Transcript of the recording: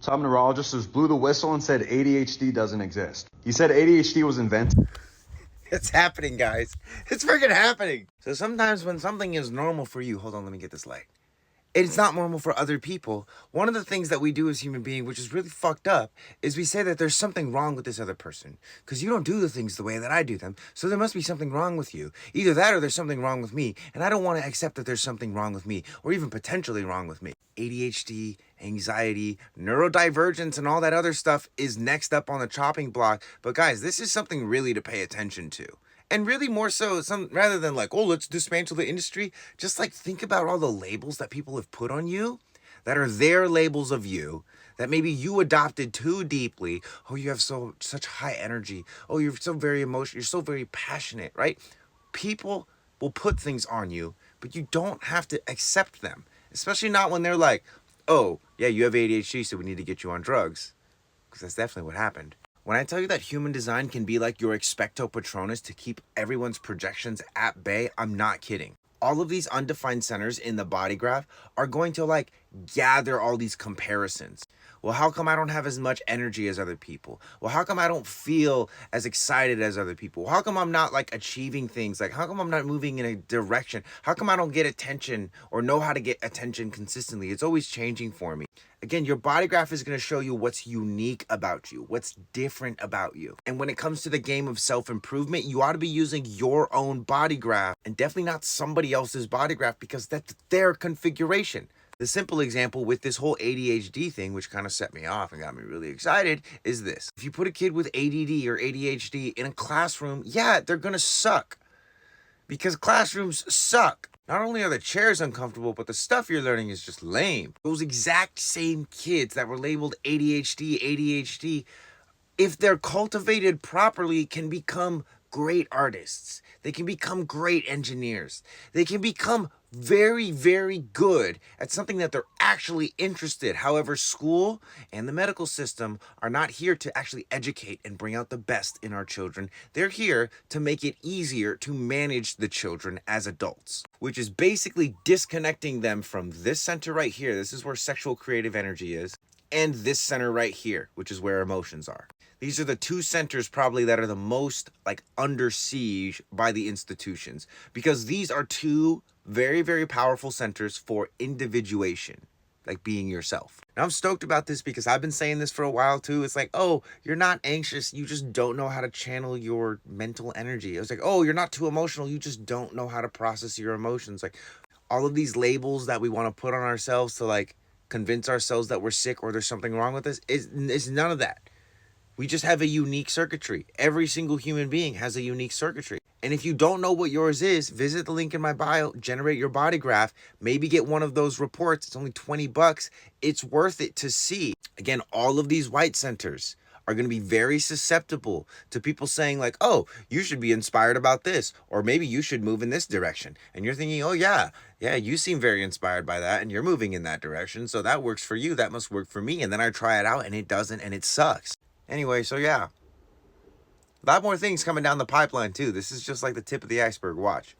Some neurologist just blew the whistle and said ADHD doesn't exist. He said ADHD was invented. It's happening, guys. It's freaking happening. So sometimes when something is normal for you, hold on, let me get this light. It's not normal for other people. One of the things that we do as human beings, which is really fucked up, is we say that there's something wrong with this other person because you don't do the things the way that I do them. So there must be something wrong with you. Either that or there's something wrong with me. And I don't want to accept that there's something wrong with me or even potentially wrong with me. ADHD, anxiety, neurodivergence, and all that other stuff is next up on the chopping block. But guys, this is something really to pay attention to. And really more so, rather than like, oh, let's dismantle the industry, just like think about all the labels that people have put on you that are their labels of you that maybe you adopted too deeply. Oh, you have such high energy. Oh, you're so very emotional. You're so very passionate, right? People will put things on you, but you don't have to accept them, especially not when they're like, oh, yeah, you have ADHD, so we need to get you on drugs. Because that's definitely what happened. When I tell you that human design can be like your expecto patronus to keep everyone's projections at bay, I'm not kidding. All of these undefined centers in the body graph are going to like gather all these comparisons. Well, how come I don't have as much energy as other people? Well, how come I don't feel as excited as other people? How come I'm not like achieving things? Like, how come I'm not moving in a direction? How come I don't get attention or know how to get attention consistently? It's always changing for me. Again, your body graph is going to show you what's unique about you, what's different about you. And when it comes to the game of self-improvement, you ought to be using your own body graph and definitely not somebody else's body graph because that's their configuration. The simple example with this whole ADHD thing, which kind of set me off and got me really excited, is this. If you put a kid with ADD or ADHD in a classroom, yeah, they're going to suck because classrooms suck. Not only are the chairs uncomfortable, but the stuff you're learning is just lame. Those exact same kids that were labeled ADHD, if they're cultivated properly, can become great artists. They can become great engineers. They can become very, very good at something that they're actually interested. However, school and the medical system are not here to actually educate and bring out the best in our children. They're here to make it easier to manage the children as adults, which is basically disconnecting them from this center right here. This is where sexual creative energy is. And this center right here, which is where emotions are. These are the two centers probably that are the most like under siege by the institutions because these are two very, very powerful centers for individuation, like being yourself. Now I'm stoked about this because I've been saying this for a while too. It's like, oh, you're not anxious. You just don't know how to channel your mental energy. It's like, oh, you're not too emotional. You just don't know how to process your emotions. Like all of these labels that we want to put on ourselves to like convince ourselves that we're sick or there's something wrong with us is none of that. We just have a unique circuitry. Every single human being has a unique circuitry. And if you don't know what yours is, visit the link in my bio, generate your body graph, maybe get one of those reports. It's only $20. It's worth it to see. Again, all of these white centers are going to be very susceptible to people saying like, oh, you should be inspired about this, or maybe you should move in this direction. And you're thinking, oh yeah, you seem very inspired by that and you're moving in that direction. So that works for you. That must work for me. And then I try it out and it doesn't and it sucks. Anyway, so yeah, a lot more things coming down the pipeline too. This is just like the tip of the iceberg. Watch.